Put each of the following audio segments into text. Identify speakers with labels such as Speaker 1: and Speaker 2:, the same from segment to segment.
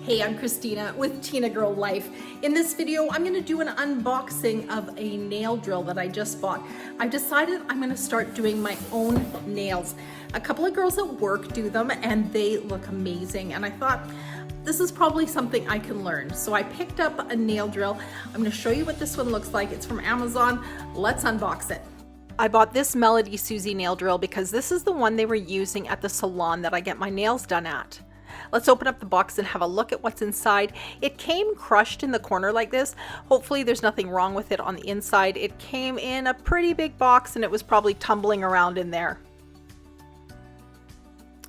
Speaker 1: Hey, I'm Christina with Tinagirl Life. In this video, I'm going to do an unboxing of a nail drill that I just bought. I've decided I'm going to start doing my own nails. A couple of girls at work do them and they look amazing, and I thought this is probably something I can learn. So I picked up a nail drill. I'm going to show you what this one looks like. It's from Amazon. Let's unbox it. I bought this MelodySusie nail drill because this is the one they were using at the salon that I get my nails done at. Let's open up the box and have a look at what's inside. It came crushed in the corner like this. Hopefully there's nothing wrong with it on the inside. It came in a pretty big box and it was probably tumbling around in there.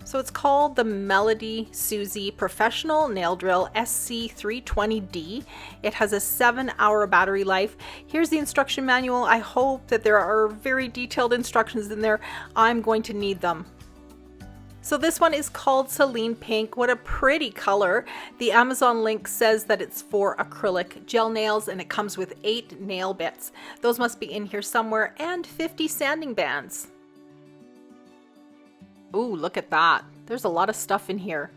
Speaker 1: So it's called the MelodySusie Professional Nail Drill SC320D. It has a 7-hour battery life. Here's the instruction manual. I hope that there are very detailed instructions in there. I'm going to need them. So this one is called Celine Pink. What a pretty color. The Amazon link says that it's for acrylic gel nails and it comes with 8 nail bits. Those must be in here somewhere, and 50 sanding bands. Ooh, look at that. There's a lot of stuff in here.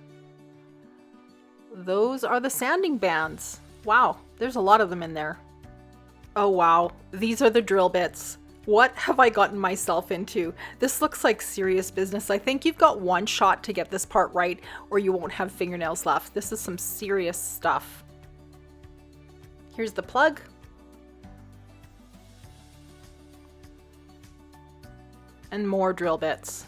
Speaker 1: Those are the sanding bands. Wow, there's a lot of them in there. Oh wow, these are the drill bits. What have I gotten myself into? This looks like serious business. I think you've got one shot to get this part right or you won't have fingernails left. This is some serious stuff. Here's the plug. And more drill bits.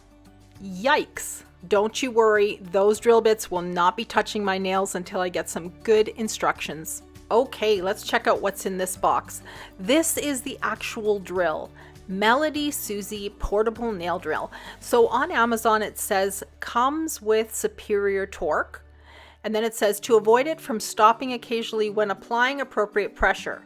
Speaker 1: Yikes! Don't you worry, those drill bits will not be touching my nails until I get some good instructions. Okay, let's check out what's in this box. This is the actual drill. MelodySusie Portable Nail Drill. So on Amazon it says comes with superior torque, and then it says to avoid it from stopping occasionally when applying appropriate pressure.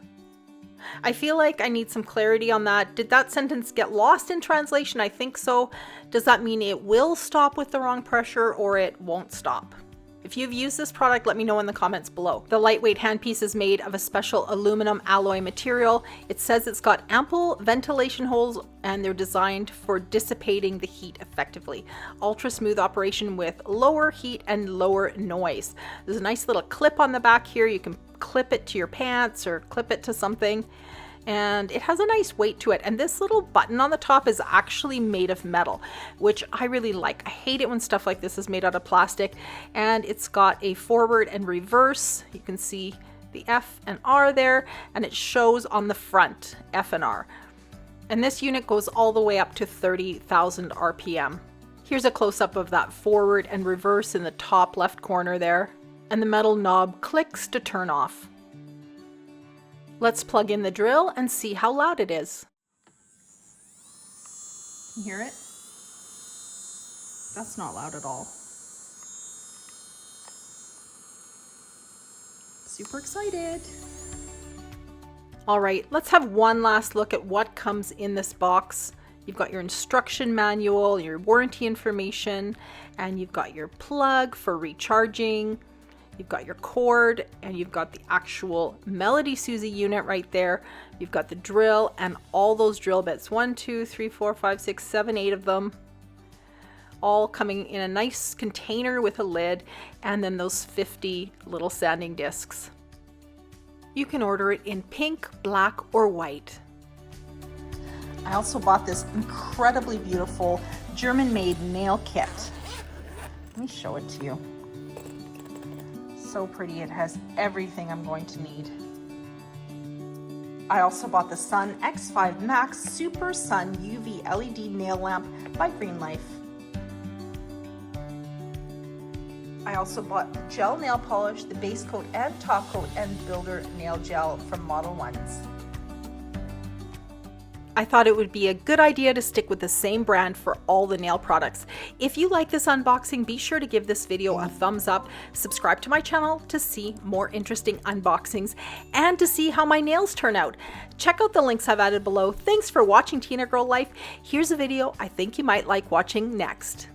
Speaker 1: I feel like I need some clarity on that. Did that sentence get lost in translation? I think so. Does that mean it will stop with the wrong pressure or it won't stop? If you've used this product, let me know in the comments below. The lightweight handpiece is made of a special aluminum alloy material. It says it's got ample ventilation holes and they're designed for dissipating the heat effectively. Ultra smooth operation with lower heat and lower noise. There's a nice little clip on the back here. You can clip it to your pants or clip it to something. And it has a nice weight to it, and this little button on the top is actually made of metal, which I really like. I hate it when stuff like this is made out of plastic. And it's got a forward and reverse. You can see the F and R there, and it shows on the front F and R. And this unit goes all the way up to 30,000 RPM. Here's a close-up of that forward and reverse in the top left corner there, and the metal knob clicks to turn off. Let's plug in the drill and see how loud it is. Can you hear it? That's not loud at all. Super excited. All right, let's have one last look at what comes in this box. You've got your instruction manual, your warranty information, and you've got your plug for recharging. You've got your cord, and you've got the actual MelodySusie unit right there. You've got the drill and all those drill bits. 1, 2, 3, 4, 5, 6, 7, 8 of them. All coming in a nice container with a lid, and then those 50 little sanding discs. You can order it in pink, black, or white. I also bought this incredibly beautiful German-made nail kit. Let me show it to you. So pretty. It has everything I'm going to need. I also bought the Sun X5 Max Super Sun UV LED nail lamp by Green Life. I also bought the gel nail polish, the base coat and top coat, and builder nail gel from Model 1s. I thought it would be a good idea to stick with the same brand for all the nail products. If you like this unboxing, be sure to give this video a thumbs up, subscribe to my channel to see more interesting unboxings, and to see how my nails turn out. Check out the links I've added below. Thanks for watching Tinagirl Life. Here's a video I think you might like watching next.